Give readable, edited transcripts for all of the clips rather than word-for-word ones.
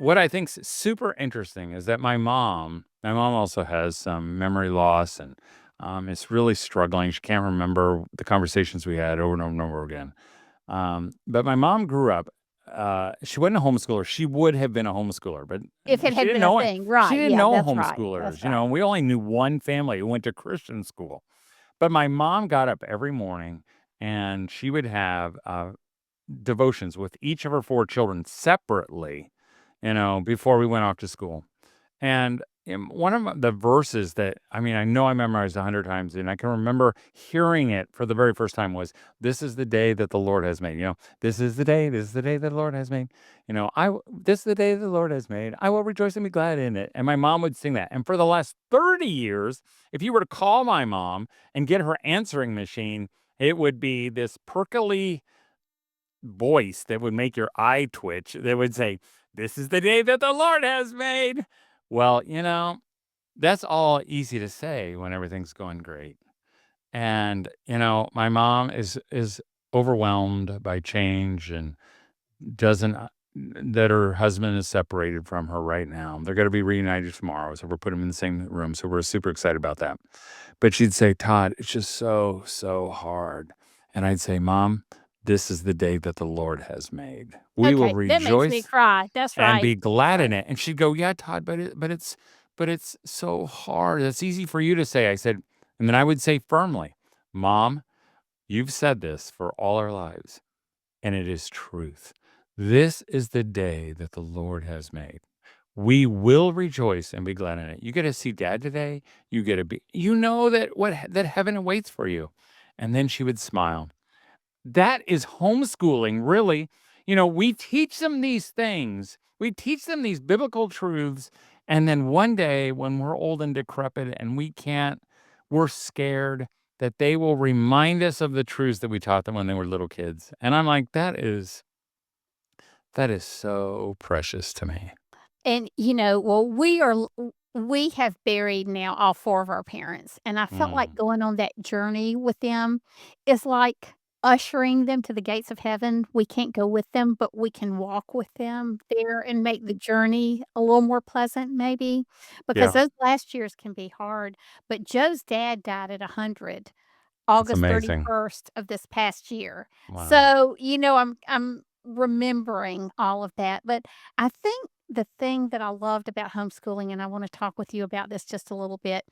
what I think's super interesting is that my mom also has some memory loss and, is really struggling. She can't remember the conversations we had over and over and over again. But my mom grew up, she wasn't a homeschooler. She would have been a homeschooler, but If it she had didn't been a know it. thing, She right, didn't yeah, know that's right, that's homeschoolers, right. and we only knew one family who went to Christian school. But my mom got up every morning and she would have, devotions with each of her 4 children separately, before we went off to school. And one of the verses that I know I memorized 100 times, and I can remember hearing it for the very first time was, "This is the day that the Lord has made." This is the day that the Lord has made. This is the day that the Lord has made. I will rejoice and be glad in it. And my mom would sing that. And for the last 30 years, if you were to call my mom and get her answering machine, it would be this perkily voice that would make your eye twitch that would say, "This is the day that the Lord has made." Well, that's all easy to say when everything's going great. And, my mom is overwhelmed by change and doesn't that her husband is separated from her right now. They're going to be reunited tomorrow, so we're putting them in the same room. So we're super excited about that. But she'd say, "Todd, it's just so, so hard." And I'd say, "Mom, this is the day that the Lord has made. We will Okay, that makes me rejoice cry, that's and right, be that's glad right. in it." And she'd go, "Yeah, Todd, but it's so hard. It's easy for you to say." I said, and then I would say firmly, "Mom, you've said this for all our lives, and it is truth. This is the day that the Lord has made. We will rejoice and be glad in it. You get to see Dad today. You get to be, that heaven awaits for you." And then she would smile. That is homeschooling, really. We teach them these things. We teach them these biblical truths. And then one day when we're old and decrepit and we're scared that they will remind us of the truths that we taught them when they were little kids. And I'm like, that is so precious to me. And, well, we have buried now all 4 of our parents, and I felt like Mm, going on that journey with them is like ushering them to the gates of heaven. We can't go with them, but we can walk with them there and make the journey a little more pleasant maybe, because yeah, those last years can be hard. But Joe's dad died at 100, that's August amazing. 31st of this past year. Wow. So, I'm remembering all of that, but I think the thing that I loved about homeschooling, and I wanna talk with you about this just a little bit,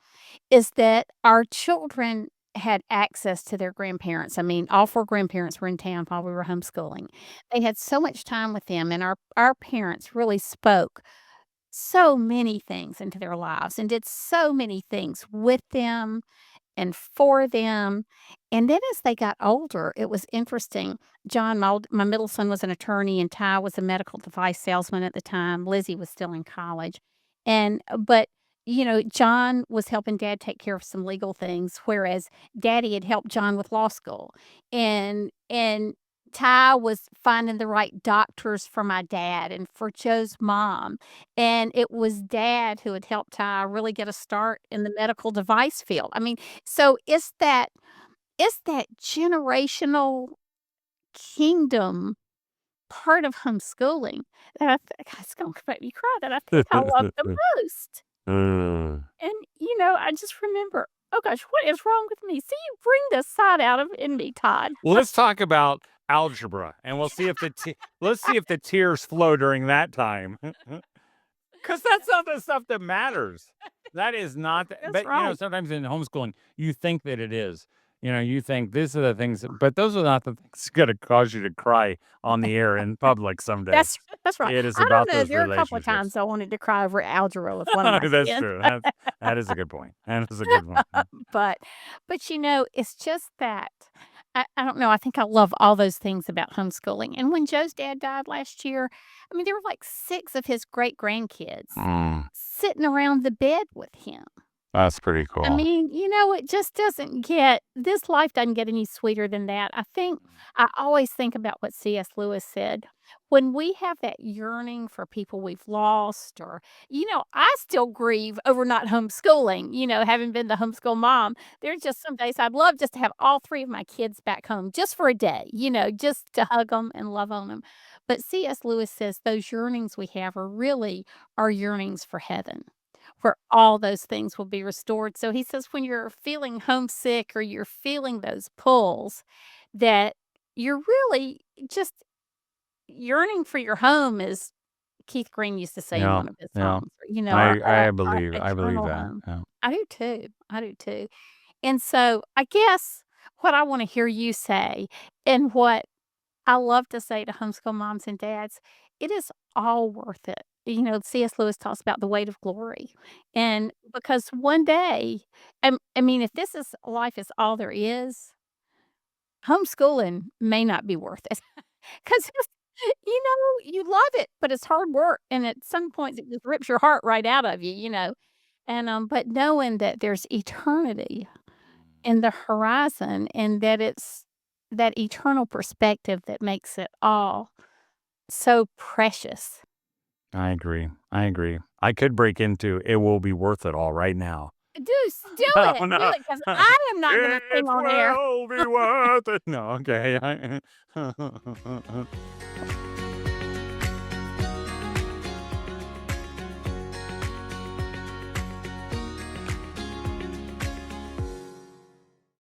is that our children had access to their grandparents. I mean, all 4 grandparents were in town while we were homeschooling. They had so much time with them, and our parents really spoke so many things into their lives and did so many things with them and for them. And then as they got older, it was interesting. John, my middle son was an attorney, and Ty was a medical device salesman at the time. Lizzie was still in college. But, John was helping dad take care of some legal things, whereas daddy had helped John with law school. And Ty was finding the right doctors for my dad and for Joe's mom. And it was dad who had helped Ty really get a start in the medical device field. I mean, so is that generational kingdom part of homeschooling that I think it's gonna make me cry that I think I love the most. Mm. And, I just remember, "Oh gosh, what is wrong with me?" See, you bring this side out of in me, Todd. Well, let's talk about algebra, and let's see if the tears flow during that time. Because that's not the stuff that matters. That is not the That's but, right. sometimes in homeschooling, you think that it is. You think these are the things but those are not the things gonna cause you to cry on the air in public someday. That's right. It is I don't about know, those there are a couple of relationships. times I wanted to cry over algebra with one of my That's kids. true. That is a good point. That is a good one. But it's just that I don't know, I think I love all those things about homeschooling, and when Joe's dad died last year, I mean, there were, like, 6 of his great-grandkids Mm. sitting around the bed with him. That's pretty I cool. mean, it just doesn't get this life doesn't get any sweeter than that. I always think about what C.S. Lewis said. When we have that yearning for people we've lost, or, I still grieve over not homeschooling, having been the homeschool mom. There's just some days I'd love just to have all 3 of my kids back home just for a day, just to hug them and love on them. But C.S. Lewis says those yearnings we have are really our yearnings for heaven, where all those things will be restored. So he says when you're feeling homesick or you're feeling those pulls, that you're really just yearning for your home, as Keith Green used to say in Yeah, one of his yeah. songs, our I believe eternal that, home. yeah. I do too. I do too. And so I guess what I want to hear you say, and what I love to say to homeschool moms and dads, it is all worth it. C.S. Lewis talks about the weight of glory. And because one day, I mean, if this is life is all there is, homeschooling may not be worth it. Because you love it, but it's hard work. And at some points, it just rips your heart right out of you. And, but knowing that there's eternity in the horizon, and that it's that eternal perspective that makes it all so precious. I agree, I agree. I could break into "It Will Be Worth It All" right now. Do Oh, it, do no. it, because I am not gonna It sing on air. will be worth it. No, okay.